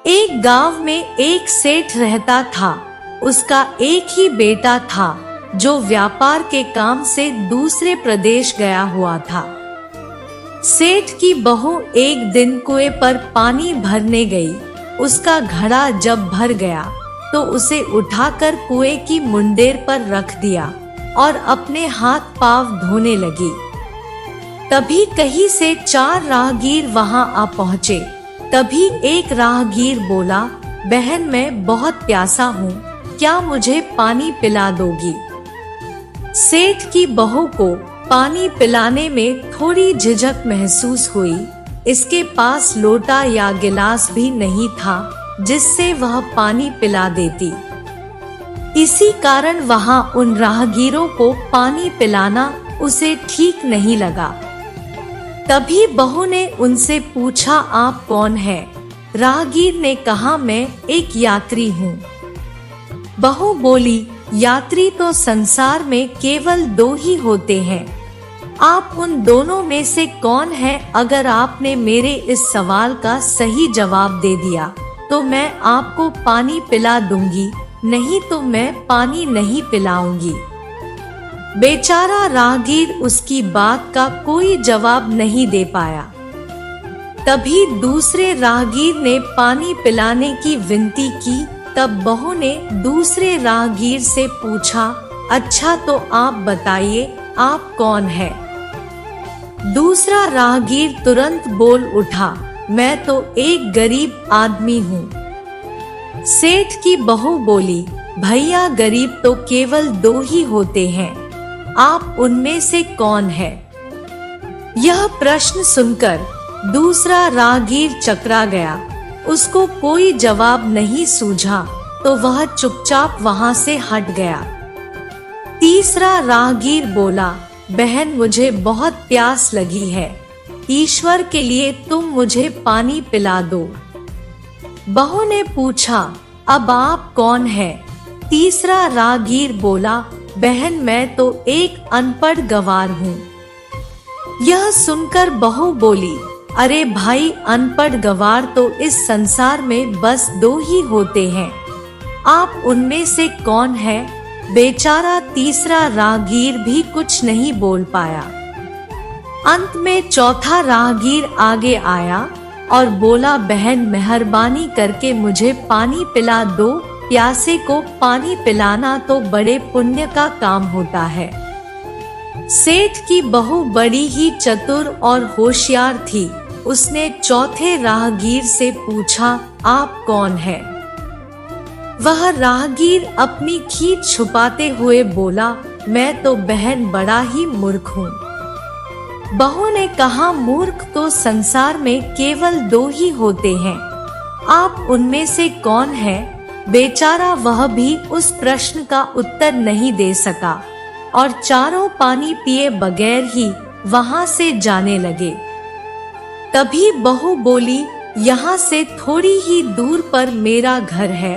एक गांव में एक सेठ रहता था। उसका एक ही बेटा था जो व्यापार के काम से दूसरे प्रदेश गया हुआ था। सेठ की बहू एक दिन कुएं पर पानी भरने गई। उसका घड़ा जब भर गया तो उसे उठाकर कुएं की मुंडेर पर रख दिया और अपने हाथ पांव धोने लगी। तभी कहीं से 4 राहगीर वहां आ पहुंचे। तभी एक राहगीर बोला, बहन मैं बहुत प्यासा हूँ, क्या मुझे पानी पिला दोगी? सेठ की बहू को पानी पिलाने में थोड़ी झिझक महसूस हुई। इसके पास लोटा या गिलास भी नहीं था जिससे वह पानी पिला देती। इसी कारण वहां उन राहगीरों को पानी पिलाना उसे ठीक नहीं लगा। तभी बहू ने उनसे पूछा, आप कौन है? राहगीर ने कहा, मैं एक यात्री हूँ। बहू बोली, यात्री तो संसार में केवल 2 ही होते हैं। आप उन दोनों में से कौन है? अगर आपने मेरे इस सवाल का सही जवाब दे दिया तो मैं आपको पानी पिला दूंगी, नहीं तो मैं पानी नहीं पिलाऊंगी। बेचारा राहगीर उसकी बात का कोई जवाब नहीं दे पाया। तभी दूसरे राहगीर ने पानी पिलाने की विनती की। तब बहू ने दूसरे राहगीर से पूछा, अच्छा तो आप बताइए आप कौन है? दूसरा राहगीर तुरंत बोल उठा, मैं तो एक गरीब आदमी हूँ। सेठ की बहू बोली, भैया गरीब तो केवल 2 ही होते हैं, आप उनमें से कौन है? यह प्रश्न सुनकर दूसरा राहगीर चकरा गया। उसको कोई जवाब नहीं सूझा तो वह चुपचाप वहां से हट गया। तीसरा राहगीर बोला, बहन मुझे बहुत प्यास लगी है, ईश्वर के लिए तुम मुझे पानी पिला दो। बहू ने पूछा, अब आप कौन है? तीसरा राहगीर बोला, बहन मैं तो एक अनपढ़ गवार हूँ। यह सुनकर बहू बोली, अरे भाई अनपढ़ गवार तो इस संसार में बस 2 ही होते हैं, आप उनमें से कौन है? बेचारा तीसरा राहगीर भी कुछ नहीं बोल पाया। अंत में चौथा राहगीर आगे आया और बोला, बहन मेहरबानी करके मुझे पानी पिला दो, प्यासे को पानी पिलाना तो बड़े पुण्य का काम होता है। सेठ की बहू बड़ी ही चतुर और होशियार थी। उसने चौथे राहगीर से पूछा, आप कौन है? वह राहगीर अपनी खींच छुपाते हुए बोला, मैं तो बहन बड़ा ही मूर्ख हूँ। बहू ने कहा, मूर्ख तो संसार में केवल 2 ही होते हैं, आप उनमें से कौन है? बेचारा वह भी उस प्रश्न का उत्तर नहीं दे सका और चारों पानी पिए बगैर ही वहां से जाने लगे। तभी बहू बोली, यहाँ से थोड़ी ही दूर पर मेरा घर है,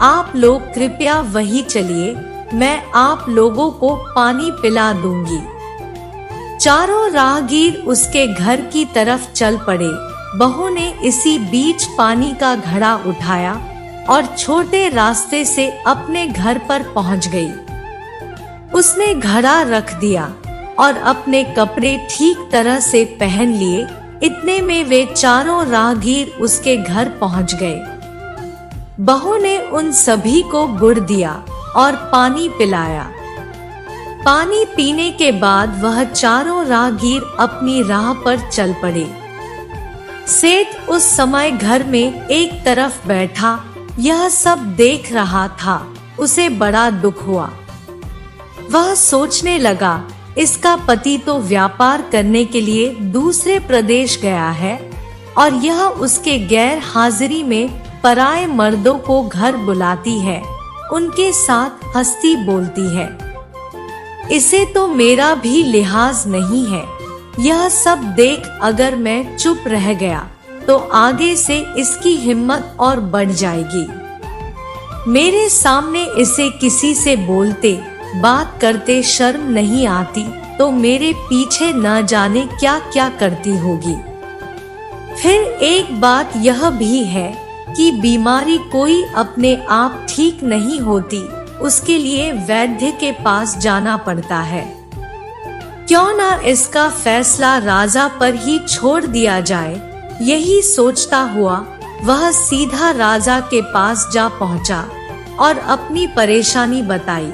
आप लोग कृपया वहीं चलिए, मैं आप लोगों को पानी पिला दूंगी। चारों राहगीर उसके घर की तरफ चल पड़े। बहू ने इसी बीच पानी का घड़ा उठाया और छोटे रास्ते से अपने घर पर पहुंच गई। उसने घड़ा रख दिया और अपने कपड़े ठीक तरह से पहन लिए। इतने में वे चारों राहगीर उसके घर पहुंच गए। बहू ने उन सभी को गुड़ दिया और पानी पिलाया। पानी पीने के बाद वह चारों राहगीर अपनी राह पर चल पड़े। सेठ उस समय घर में एक तरफ बैठा यह सब देख रहा था। उसे बड़ा दुख हुआ। वह सोचने लगा, इसका पति तो व्यापार करने के लिए दूसरे प्रदेश गया है और यह उसके गैर हाजिरी में पराये मर्दों को घर बुलाती है, उनके साथ हंसती बोलती है। इसे तो मेरा भी लिहाज नहीं है। यह सब देख अगर मैं चुप रह गया तो आगे से इसकी हिम्मत और बढ़ जाएगी। मेरे सामने इसे किसी से बोलते बात करते शर्म नहीं आती तो मेरे पीछे न जाने क्या क्या करती होगी। फिर एक बात यह भी है कि बीमारी कोई अपने आप ठीक नहीं होती, उसके लिए वैद्य के पास जाना पड़ता है। क्यों ना इसका फैसला राजा पर ही छोड़ दिया जाए। यही सोचता हुआ वह सीधा राजा के पास जा पहुंचा और अपनी परेशानी बताई।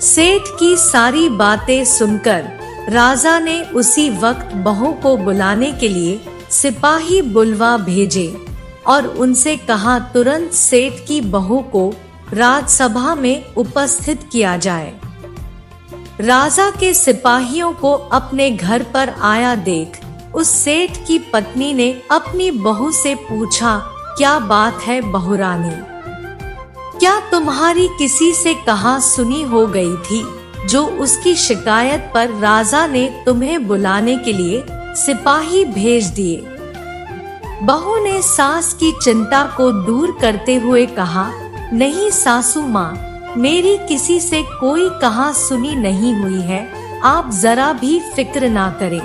सेठ की सारी बातें सुनकर राजा ने उसी वक्त बहू को बुलाने के लिए सिपाही बुलवा भेजे और उनसे कहा तुरंत सेठ की बहू को राजसभा में उपस्थित किया जाए। राजा के सिपाहियों को अपने घर पर आया देख उस सेठ की पत्नी ने अपनी बहू से पूछा, क्या बात है बहुरानी, क्या तुम्हारी किसी से कहा सुनी हो गई थी जो उसकी शिकायत पर राजा ने तुम्हें बुलाने के लिए सिपाही भेज दिए। बहू ने सास की चिंता को दूर करते हुए कहा, नहीं सासू माँ, मेरी किसी से कोई कहा सुनी नहीं हुई है, आप जरा भी फिक्र ना करें।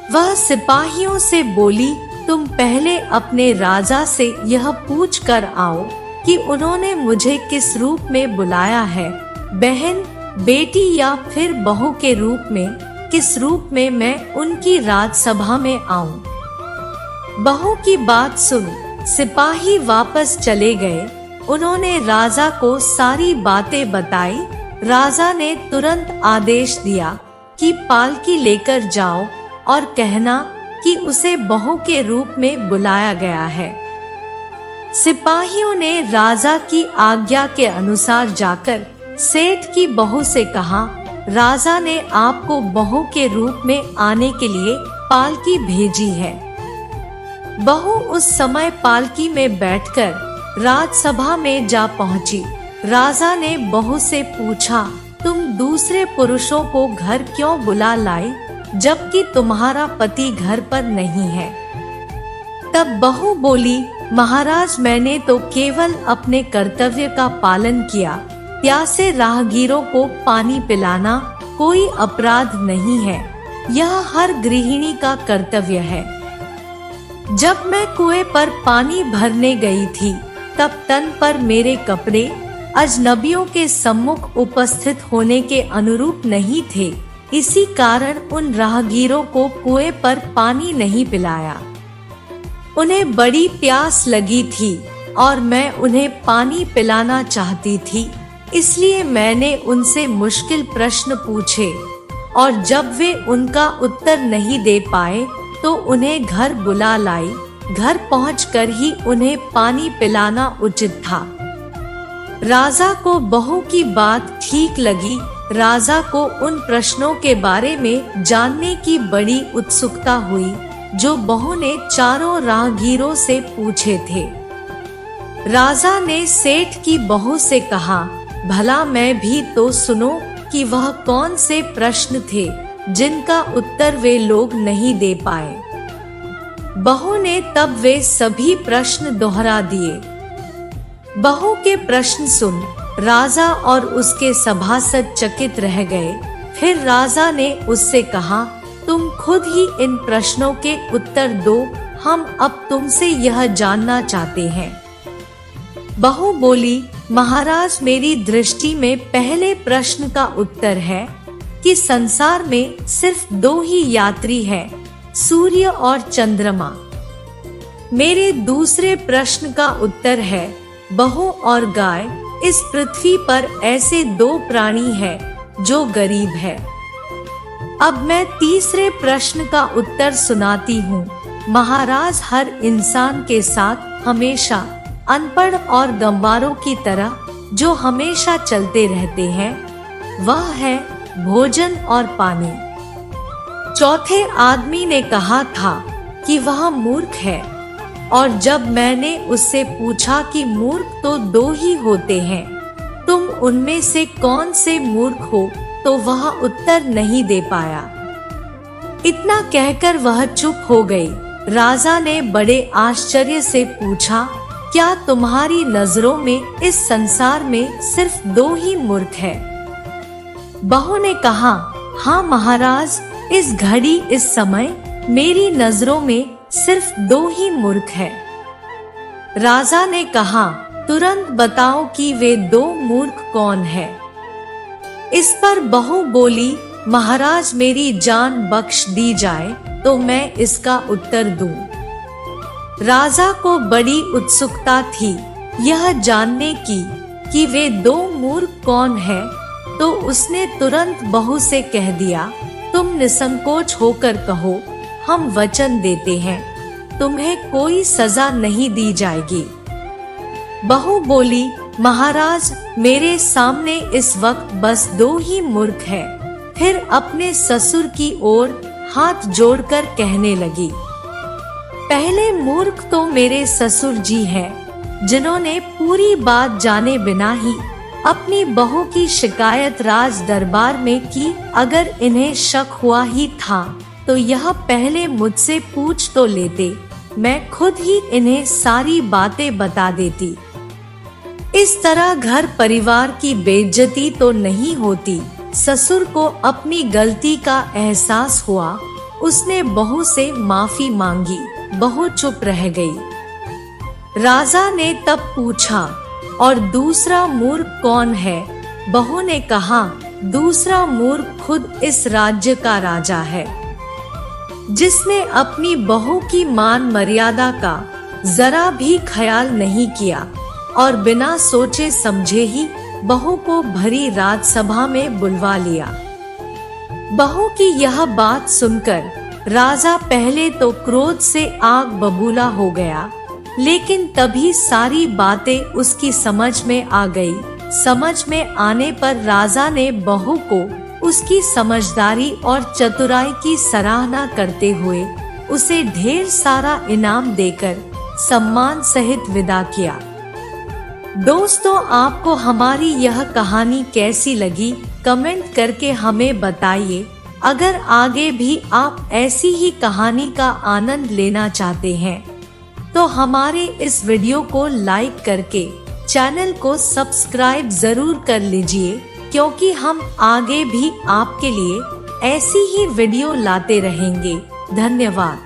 वह सिपाहियों से बोली, तुम पहले अपने राजा से यह पूछ कर आओ कि उन्होंने मुझे किस रूप में बुलाया है, बहन, बेटी या फिर बहू के रूप में, किस रूप में मैं उनकी राजसभा में आऊं। बहू की बात सुन सिपाही वापस चले गए। उन्होंने राजा को सारी बातें बताई। राजा ने तुरंत आदेश दिया कि पालकी लेकर जाओ और कहना कि उसे बहू के रूप में बुलाया गया है। सिपाहियों ने राजा की आज्ञा के अनुसार जाकर सेठ की बहू से कहा, राजा ने आपको बहू के रूप में आने के लिए पालकी भेजी है। बहू उस समय पालकी में बैठकर राजसभा में जा पहुंची। राजा ने बहू से पूछा, तुम दूसरे पुरुषों को घर क्यों बुला लाई जबकि तुम्हारा पति घर पर नहीं है। तब बहू बोली, महाराज, मैंने तो केवल अपने कर्तव्य का पालन किया। प्यासे राहगीरों को पानी पिलाना कोई अपराध नहीं है, यह हर गृहिणी का कर्तव्य है। जब मैं कुएं पर पानी भरने गई थी तब तन पर मेरे कपड़े अजनबियों के सम्मुख उपस्थित होने के अनुरूप नहीं थे, इसी कारण उन राहगीरों को कुएं पर पानी नहीं पिलाया। उन्हें बड़ी प्यास लगी थी और मैं उन्हें पानी पिलाना चाहती थी, इसलिए मैंने उनसे मुश्किल प्रश्न पूछे और जब वे उनका उत्तर नहीं दे पाए तो उन्हें घर बुला लाई। घर पहुंचकर ही उन्हें पानी पिलाना उचित था। राजा को बहू की बात ठीक लगी। राजा को उन प्रश्नों के बारे में जानने की बड़ी उत्सुकता हुई जो बहू ने चारों राहगीरों से पूछे थे। राजा ने सेठ की बहू से कहा, भला मैं भी तो सुनो कि वह कौन से प्रश्न थे जिनका उत्तर वे लोग नहीं दे पाए। बहू ने तब वे सभी प्रश्न दोहरा दिए। बहू के प्रश्न सुन राजा और उसके सभासद चकित रह गए। फिर राजा ने उससे कहा, तुम खुद ही इन प्रश्नों के उत्तर दो, हम अब तुमसे यह जानना चाहते हैं। बहू बोली, महाराज, मेरी दृष्टि में पहले प्रश्न का उत्तर है कि संसार में सिर्फ दो ही यात्री हैं, सूर्य और चंद्रमा। मेरे दूसरे प्रश्न का उत्तर है, बहू और गाय। इस पृथ्वी पर ऐसे दो प्राणी हैं जो गरीब है। अब मैं तीसरे प्रश्न का उत्तर सुनाती हूँ। महाराज, हर इंसान के साथ हमेशा अनपढ़ और गंवारों की तरह जो हमेशा चलते रहते हैं, वह है भोजन और पानी। चौथे आदमी ने कहा था कि वह मूर्ख है और जब मैंने उससे पूछा कि मूर्ख तो दो ही होते हैं, तुम उनमें से कौन से मूर्ख हो, तो वह उत्तर नहीं दे पाया। इतना कहकर वह चुप हो गई। राजा ने बड़े आश्चर्य से पूछा, क्या तुम्हारी नजरों में इस संसार में सिर्फ दो ही मूर्ख है? बहू ने कहा, हाँ महाराज, इस घड़ी इस समय मेरी नजरों में सिर्फ दो ही मूर्ख है। राजा ने कहा, तुरंत बताओ कि वे दो मूर्ख कौन है। इस पर बहू बोली, महाराज मेरी जान बख्श दी जाए तो मैं इसका उत्तर दूं। राजा को बड़ी उत्सुकता थी यह जानने की कि वे दो मूर्ख कौन है, तो उसने तुरंत बहू से कह दिया, तुम निसंकोच होकर कहो, हम वचन देते हैं तुम्हें कोई सजा नहीं दी जाएगी। बहू बोली, महाराज मेरे सामने इस वक्त बस दो ही मूर्ख हैं। फिर अपने ससुर की ओर हाथ जोड़कर कहने लगी, पहले मूर्ख तो मेरे ससुर जी हैं, जिन्होंने पूरी बात जाने बिना ही अपनी बहू की शिकायत राज दरबार में की। अगर इन्हें शक हुआ ही था तो यह पहले मुझसे पूछ तो लेते, मैं खुद ही इन्हें सारी बातें बता देती। इस तरह घर परिवार की बेइज्जती तो नहीं होती। ससुर को अपनी गलती का एहसास हुआ, उसने बहू से माफी मांगी। बहू चुप रह गई। राजा ने तब पूछा, और दूसरा मूर्ख कौन है? बहू ने कहा, दूसरा मूर्ख खुद इस राज्य का राजा है, जिसने अपनी बहू की मान मर्यादा का जरा भी ख्याल नहीं किया और बिना सोचे समझे ही बहू को भरी राजसभा में बुलवा लिया। बहू की यह बात सुनकर राजा पहले तो क्रोध से आग बबूला हो गया, लेकिन तभी सारी बातें उसकी समझ में आ गई। समझ में आने पर राजा ने बहू को उसकी समझदारी और चतुराई की सराहना करते हुए उसे ढेर सारा इनाम देकर सम्मान सहित विदा किया। दोस्तों, आपको हमारी यह कहानी कैसी लगी कमेंट करके हमें बताइए। अगर आगे भी आप ऐसी ही कहानी का आनंद लेना चाहते हैं तो हमारे इस वीडियो को लाइक करके चैनल को सब्सक्राइब जरूर कर लीजिए, क्योंकि हम आगे भी आपके लिए ऐसी ही वीडियो लाते रहेंगे। धन्यवाद।